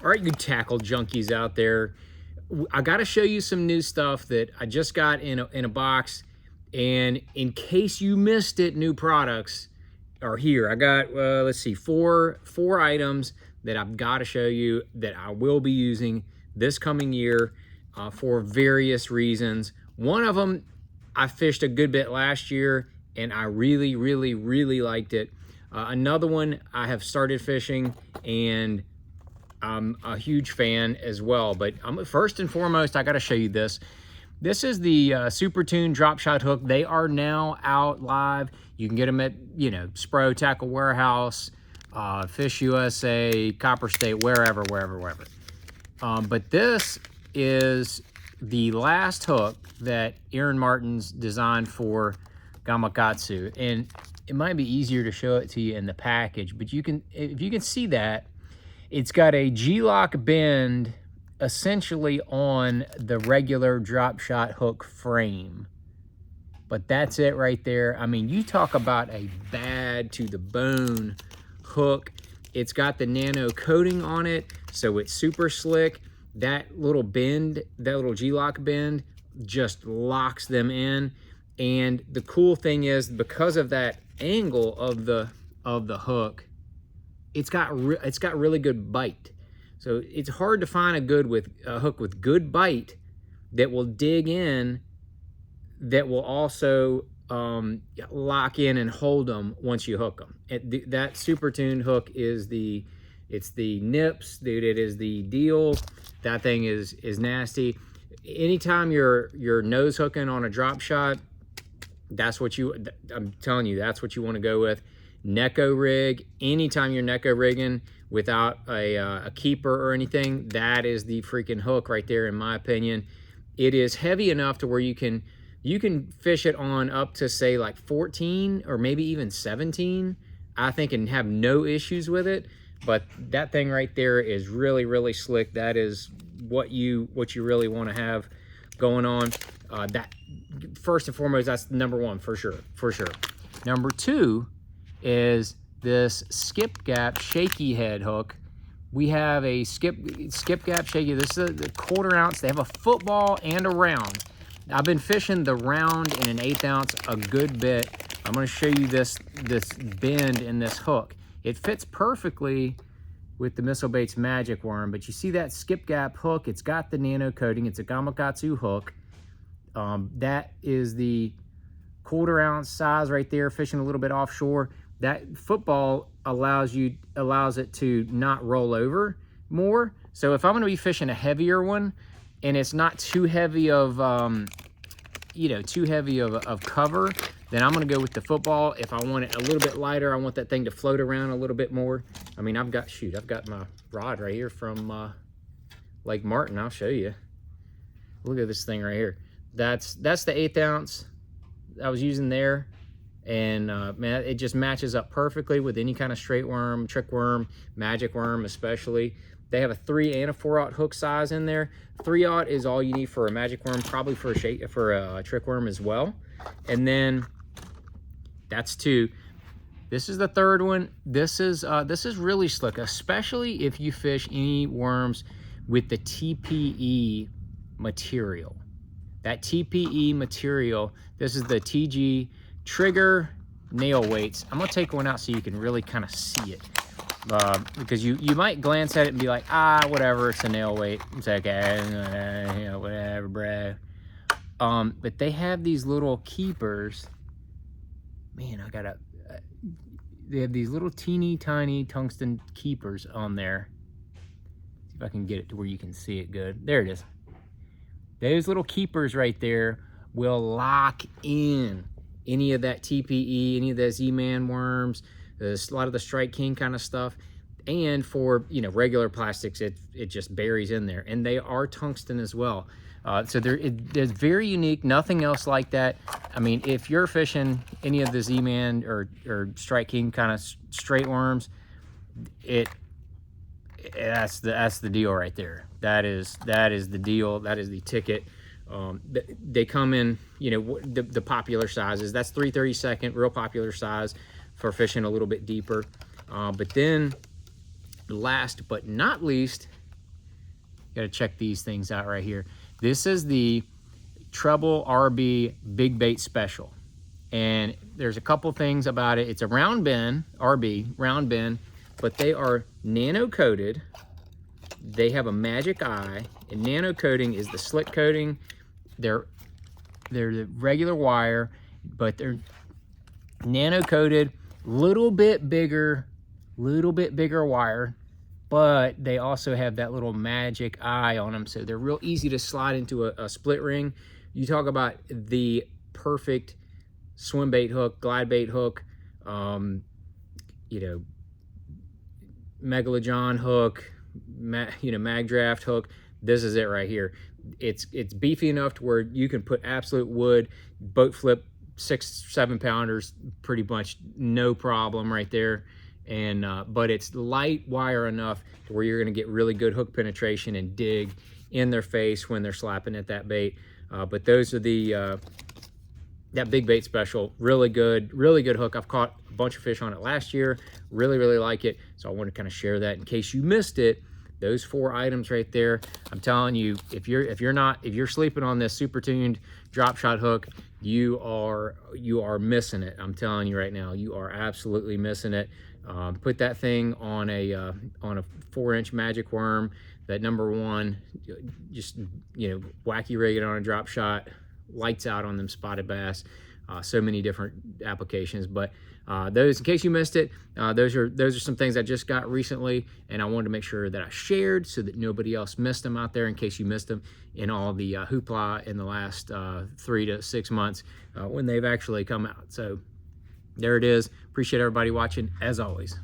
All right, you tackle junkies out there. I got to show you some new stuff that I just got in a box. And in case you missed it, new products are here. I got, let's see, four items that I've got to show you that I will be using this coming year for various reasons. One of them, I fished a good bit last year and I really, really, really liked it. Another one I have started fishing and I'm a huge fan as well. But first and foremost, I got to show you this. This is the Super Tune drop shot hook. They are now out live. You can get them at, you know, Spro, Tackle Warehouse, Fish USA, Copper State, wherever. But this is the last hook that Aaron Martin's designed for gamakatsu. And it might be easier to show it to you in the package, but you can, if you can see that, it's got a G-lock bend essentially on the regular drop shot hook frame. But that's it right there. I mean, you talk about a bad to the bone hook. It's got the nano coating on it, so it's super slick. That little bend, that little G-lock bend just locks them in. And the cool thing is, because of that angle of the hook, it's got really good bite. So it's hard to find a hook with good bite that will dig in, that will also lock in and hold them once you hook them. That Super Tune hook is it's the Nips, dude. It is the deal. That thing is nasty. Anytime you're nose hooking on a drop shot, I'm telling you, that's what you want to go with. Neko rig, anytime you're neko rigging without a keeper or anything, that is the freaking hook right there, in my opinion. It is heavy enough to where you can fish it on up to, say, like 14 or maybe even 17, I think, and have no issues with it. But that thing right there is really, really slick. That is what you really want to have going on. That, first and foremost, that's number one for sure. Number two is this skip gap shaky head hook. We have a skip gap shaky. This is the 1/4 ounce. They have a football and a round. I've been fishing the round in an 1/8 ounce a good bit. I'm going to show you this bend in this hook. It fits perfectly with the Missile Baits Magic Worm, but you see that skip gap hook? It's got the nano coating. It's a gamakatsu hook. That is the 1/4 ounce size right there, fishing a little bit offshore. That football allows it to not roll over more. So if I'm going to be fishing a heavier one and it's not too heavy of cover, then I'm going to go with the football. If I want it a little bit lighter, I want that thing to float around a little bit more. I mean, I've got my rod right here from Lake Martin. I'll show you. Look at this thing right here. That's the 1/8 ounce I was using there. And man, it just matches up perfectly with any kind of straight worm, trick worm, magic worm especially. They have a 3 and a 4/0 hook size in there. 3/0 is all you need for a magic worm, probably for a trick worm as well. And then that's 2. This is the third one. This is really slick, especially if you fish any worms with the TPE material. That TPE material, this is the TG Trigger nail weights. I'm gonna take one out so you can really kind of see it, because you might glance at it and be like, whatever, it's a nail weight. It's okay, whatever, bro. But they have these little keepers. Man, they have these little teeny tiny tungsten keepers on there. See if I can get it to where you can see it good. There it is. Those little keepers right there will lock in any of that TPE, any of the Z-Man worms, a lot of the Strike King kind of stuff. And for, regular plastics, it just buries in there. And they are tungsten as well. So they're very unique, nothing else like that. I mean, if you're fishing any of the Z-Man or Strike King kind of straight worms, that's the deal right there. That is the deal. That is the ticket. They come in, the popular sizes. That's 3/32, real popular size for fishing a little bit deeper. But then, last but not least, got to check these things out right here. This is the Treble RB Big Bait Special. And there's a couple things about it. It's a round bend, RB, round bend, but they are nano coated. They have a magic eye, and nano coating is the slick coating. They're the regular wire, but they're nano coated, little bit bigger wire, but they also have that little magic eye on them, so they're real easy to slide into a split ring. You talk about the perfect swim bait hook, glide bait hook, you know, Megalojohn hook, mag draft hook. This is it right here. It's beefy enough to where you can put absolute wood, boat flip 6-7 pounders, pretty much no problem right there. And but it's light wire enough to where you're going to get really good hook penetration and dig in their face when they're slapping at that bait. But those are the that Big Bait Special. Really good hook. I've caught a bunch of fish on it last year. Really like it. So I want to kind of share that in case you missed it. Those 4 items right there. I'm telling you, if you're sleeping on this super tuned drop shot hook, you are missing it. I'm telling you right now, you are absolutely missing it. Put that thing on a 4-inch magic worm, that #1, just, you know, wacky rig it on a drop shot, lights out on them spotted bass. So many different applications, but those, in case you missed it, those are some things I just got recently, and I wanted to make sure that I shared so that nobody else missed them out there, in case you missed them in all the hoopla in the last 3 to 6 months when they've actually come out. So there it is. Appreciate everybody watching, as always.